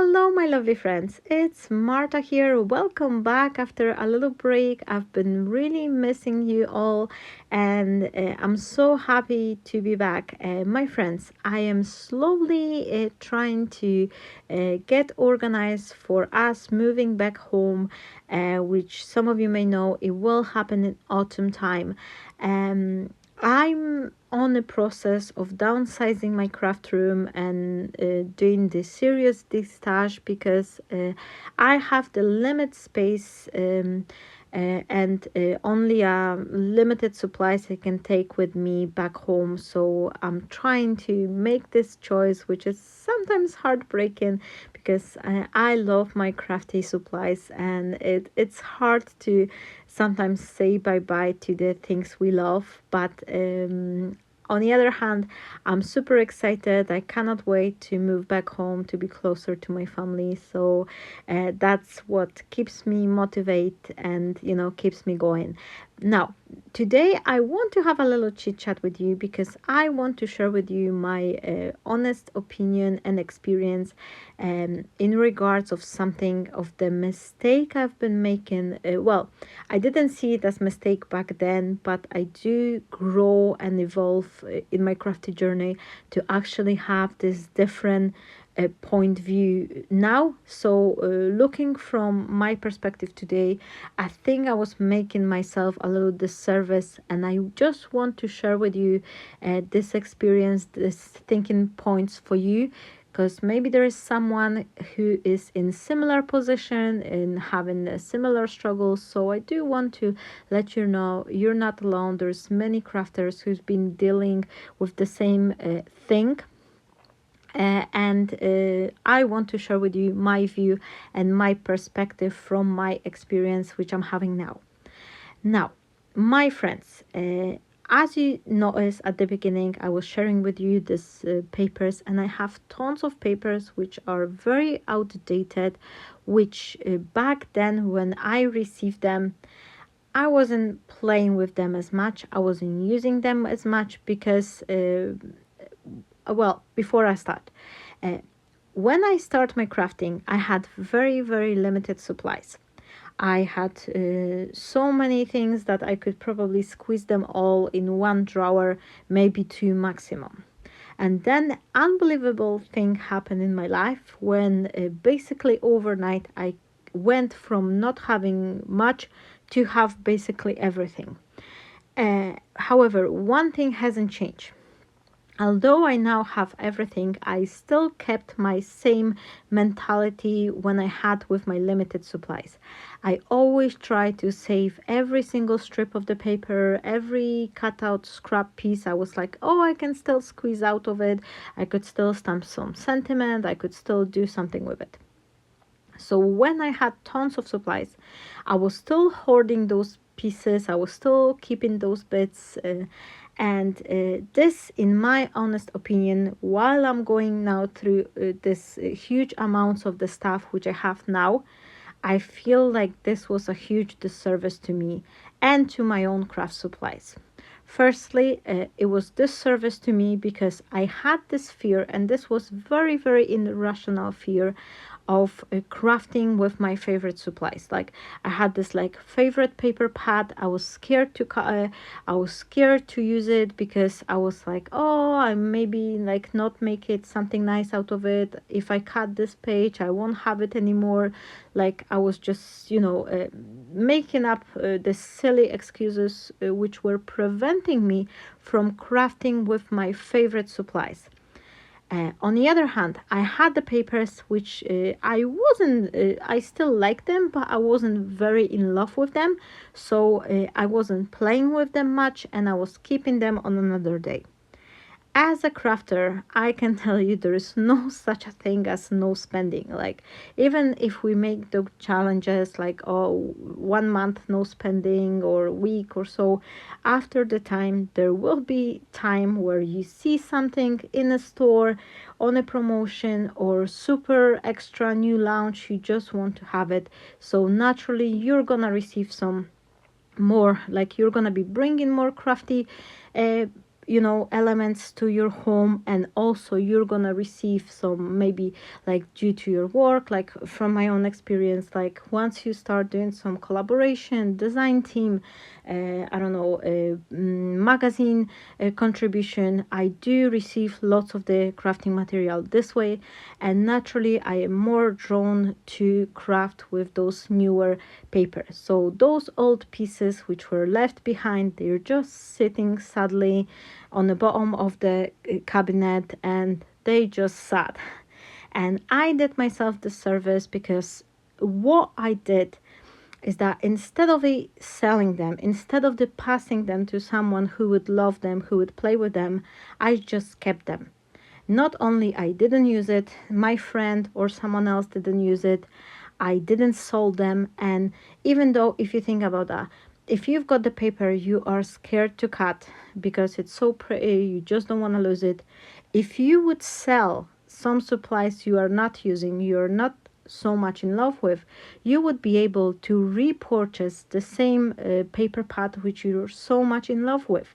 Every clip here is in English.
Hello, my lovely friends. It's Marta here. Welcome back after a little break. I've been really missing you all, and I'm so happy to be back. My friends, I am slowly trying to get organized for us moving back home, which some of you may know it will happen in autumn time. I'm on the process of downsizing my craft room and doing the serious distash because I have the limited space and only limited supplies I can take with me back home. So I'm trying to make this choice, which is sometimes heartbreaking because I love my crafty supplies, and it's hard to sometimes say bye-bye to the things we love. But on the other hand, I'm super excited. I cannot wait to move back home to be closer to my family. So that's what keeps me motivated and keeps me going. Now, today I want to have a little chit chat with you because I want to share with you my honest opinion and experience in regards of something of the mistake I've been making. Well, I didn't see it as mistake back then, but I do grow and evolve in my crafty journey to actually have this different point view now. So looking from my perspective today, I think I was making myself a little disservice, and I just want to share with you this experience, this thinking points for you, because maybe there is someone who is in similar position and having a similar struggle. So I do want to let you know you're not alone. There's many crafters who's been dealing with the same thing. And I want to share with you my view and my perspective from my experience, which I'm having now. Now, my friends, as you noticed at the beginning, I was sharing with you these papers, and I have tons of papers which are very outdated, which back then when I received them, I wasn't playing with them as much. I wasn't using them as much because well, before I start, uh, when I start my crafting, I had very limited supplies. I had so many things that I could probably squeeze them all in one drawer, maybe two maximum. And then unbelievable thing happened in my life when basically overnight I went from not having much to have basically everything. However, one thing hasn't changed. Although I now have everything, I still kept my same mentality when I had with my limited supplies. I always try to save every single strip of the paper, every cutout scrap piece. I was like, oh, I can still squeeze out of it. I could still stamp some sentiment. I could still do something with it. So when I had tons of supplies, I was still hoarding those pieces. I was still keeping those bits. And this, in my honest opinion, while I'm going now through this huge amounts of the stuff which I have now, I feel like this was a huge disservice to me and to my own craft supplies. Firstly, it was disservice to me because I had this fear, and this was very irrational fear of crafting with my favorite supplies. Like I had this like favorite paper pad. I was scared to I was scared to use it because I was like, oh, I maybe like not make it something nice out of it. If I cut this page, I won't have it anymore. Like I was just making up the silly excuses which were preventing me from crafting with my favorite supplies. On the other hand, I had the papers which I still like them, but I wasn't very in love with them. So I wasn't playing with them much, and I was keeping them on another day. As a crafter, I can tell you there is no such a thing as no spending. Like even if we make the challenges like, oh, 1 month no spending or a week or so, after the time there will be time where you see something in a store on a promotion or super extra new launch, you just want to have it. So naturally you're gonna receive some more, like you're gonna be bringing more crafty you know, elements to your home, and also you're gonna receive some, maybe like due to your work, like from my own experience, like once you start doing some collaboration, design team, I don't know, magazine contribution, I do receive lots of the crafting material this way, and naturally I am more drawn to craft with those newer papers. So those old pieces which were left behind, they're just sitting sadly on the bottom of the cabinet, and they just sat. And I did myself the service, because what I did is that instead of selling them, instead of passing them to someone who would love them, who would play with them, I just kept them. Not only I didn't use it, my friend or someone else didn't use it, I didn't sold them. And even though, if you think about that, if you've got the paper you are scared to cut because it's so pretty, you just don't want to lose it, if you would sell some supplies you are not using, you're not so much in love with, you would be able to repurchase the same paper pad which you're so much in love with.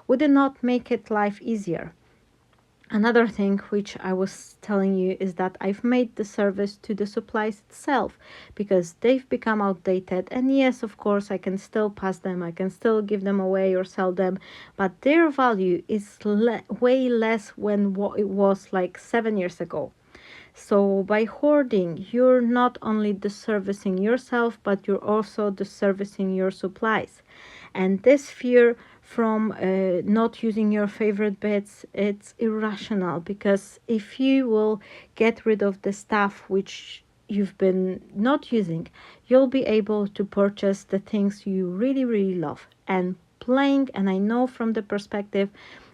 Would it not make it life easier? Another thing which I was telling you is that I've made the service to the supplies itself, because they've become outdated, and yes, of course, I can still pass them, I can still give them away or sell them, but their value is way less than what it was like 7 years ago. So by hoarding, you're not only disservicing yourself, but you're also disservicing your supplies. And this fear from not using your favorite bits, it's irrational, because if you will get rid of the stuff which you've been not using, you'll be able to purchase the things you really, really love. And playing, and I know from the perspective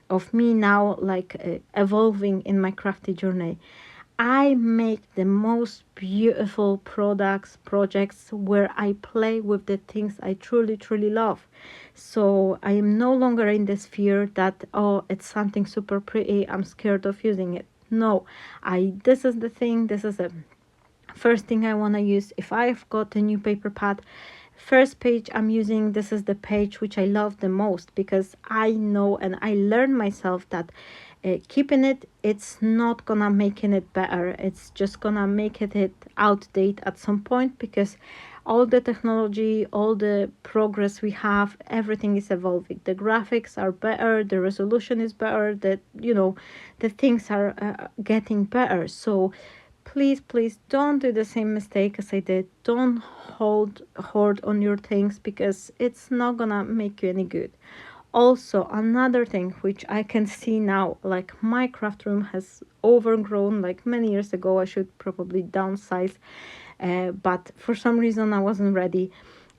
of me now, like evolving in my crafty journey, I make the most beautiful projects where I play with the things I truly, truly love. So I am no longer in this fear that, oh, it's something super pretty, I'm scared of using it. No, this is the thing, this is the first thing I want to use. If I've got a new paper pad, first page I'm using, this is the page which I love the most, because I know and I learned myself that keeping it, it's not gonna making it better, it's just gonna make it outdated at some point, because all the technology, all the progress we have, everything is evolving. The graphics are better, the resolution is better, that, you know, the things are getting better. So please don't do the same mistake as I did. Don't hoard on your things, because it's not gonna make you any good. Also, another thing which I can see now, like my craft room has overgrown. Like many years ago I should probably downsize, but for some reason I wasn't ready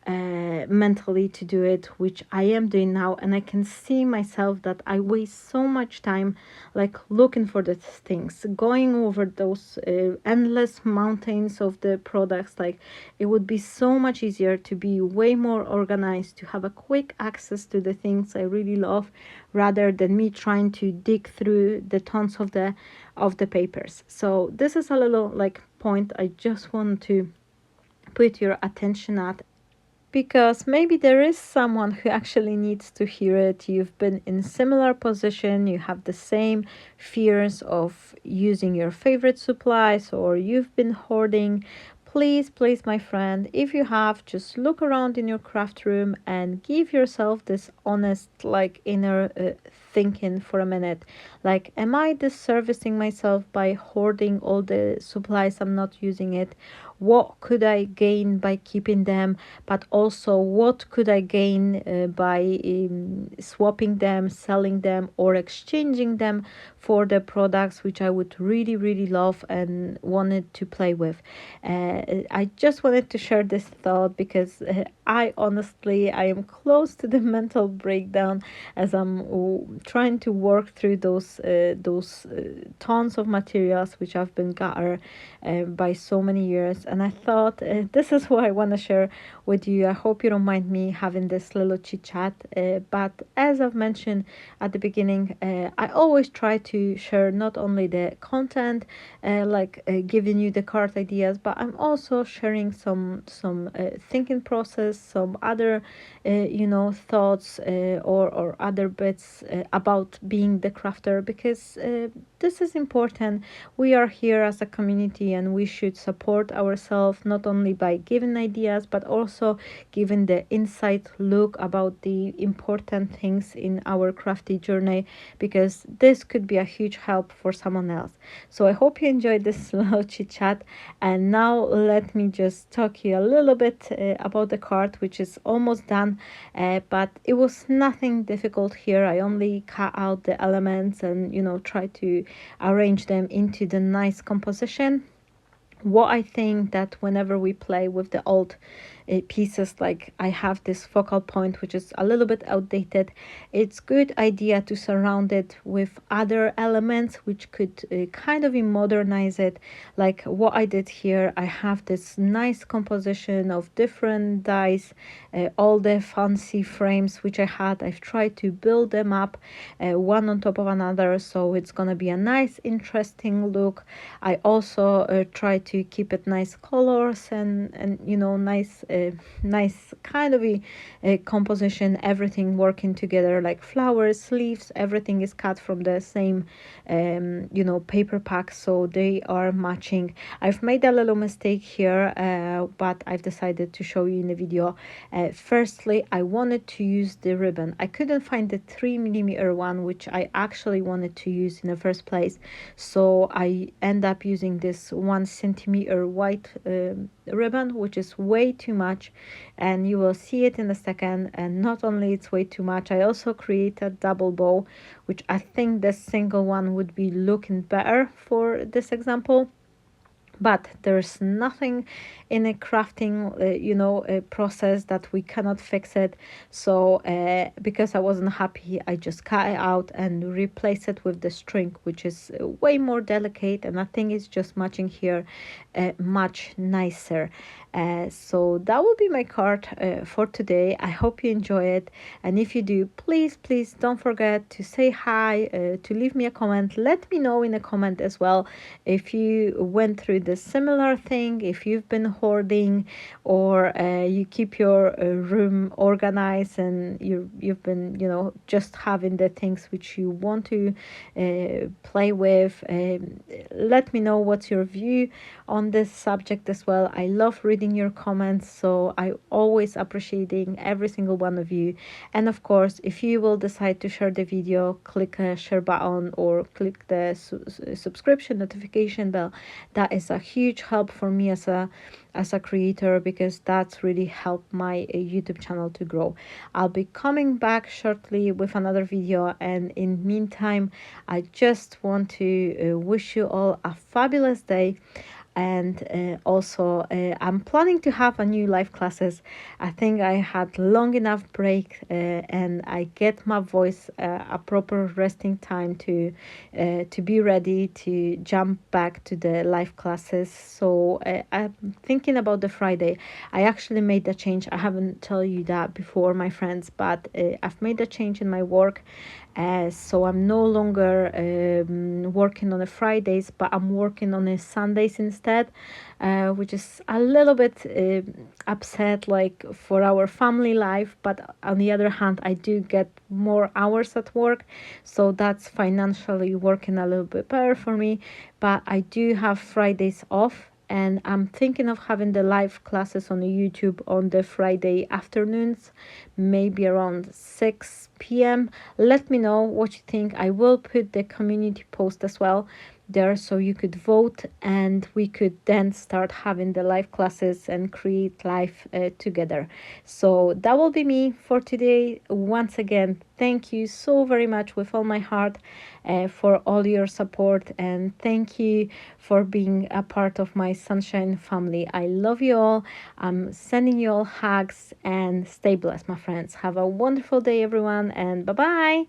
mentally to do it, which I am doing now. And I can see myself that I waste so much time like looking for the things, going over those endless mountains of the products. Like it would be so much easier to be way more organized, to have a quick access to the things I really love, rather than me trying to dig through the tons of the papers. So this is a little like point I just want to put your attention at, because maybe there is someone who actually needs to hear it. You've been in similar position, you have the same fears of using your favorite supplies, or you've been hoarding. Please, my friend, if you have, just look around in your craft room and give yourself this honest like inner thinking for a minute. Like, am I disservicing myself by hoarding all the supplies I'm not using it? What could I gain by keeping them? But also, what could I gain by swapping them, selling them, or exchanging them for the products which I would really, really love and wanted to play with? I just wanted to share this thought, because I honestly, I am close to the mental breakdown as I'm trying to work through those tons of materials which have been gathered by so many years. And I thought this is what I want to share with you. I hope you don't mind me having this little chit chat. But as I've mentioned at the beginning, I always try to share not only the content, giving you the card ideas, but I'm also sharing some thinking process, some other thoughts or other bits about being the crafter, because this is important. We are here as a community and we should support ourselves, not only by giving ideas but also giving the inside look about the important things in our crafty journey, because this could be a huge help for someone else. So I hope you enjoyed this little chit chat, and now let me just talk you a little bit about the card, which is almost done, but it was nothing difficult here. I only cut out the elements and try to arrange them into the nice composition. What I think that whenever we play with the old pieces, like I have this focal point which is a little bit outdated, it's good idea to surround it with other elements which could kind of modernize it. Like what I did here, I have this nice composition of different dies, all the fancy frames which I had. I've tried to build them up one on top of another, so it's gonna be a nice interesting look. I also try to keep it nice colors and nice kind of a composition, everything working together, like flowers, leaves, everything is cut from the same paper pack, so they are matching. I've made a little mistake here, but I've decided to show you in the video. Firstly, I wanted to use the ribbon. I couldn't find the 3mm one, which I actually wanted to use in the first place, so I end up using this 1cm white ribbon, which is way too much, and you will see it in a second. And not only it's way too much, I also create a double bow, which I think the single one would be looking better for this example. But there's nothing in a crafting process that we cannot fix it. So because I wasn't happy, I just cut it out and replace it with the string, which is way more delicate, and I think it's just matching here much nicer. So that will be my card for today. I hope you enjoy it, and if you do, please don't forget to say hi, to leave me a comment. Let me know in a comment as well if you went through the similar thing, if you've been hoarding, or you keep your room organized and you've been just having the things which you want to play with. Let me know what's your view on this subject as well. I love reading your comments, so I always appreciating every single one of you. And of course, if you will decide to share the video, click a share button or click the subscription notification bell. That is a huge help for me as a creator, because that's really helped my YouTube channel to grow. I'll be coming back shortly with another video, and in meantime, I just want to wish you all a fabulous day. And also I'm planning to have a new live classes. I think I had long enough break, and I get my voice a proper resting time to be ready to jump back to the live classes. So I'm thinking about the Friday. I actually made a change. I haven't told you that before, my friends, but I've made a change in my work. So I'm no longer working on the Fridays, but I'm working on the Sundays instead, which is a little bit upset, like for our family life. But on the other hand, I do get more hours at work, so that's financially working a little bit better for me. But I do have Fridays off, and I'm thinking of having the live classes on the YouTube on the Friday afternoons, maybe around 6 p.m. Let me know what you think. I will put the community post as well there, so you could vote, and we could then start having the live classes and create life together. So that will be me for today. Once again, thank you so very much with all my heart for all your support, and thank you for being a part of my sunshine family. I love you all. I'm sending you all hugs, and stay blessed, my friends. Have a wonderful day, everyone, and bye bye.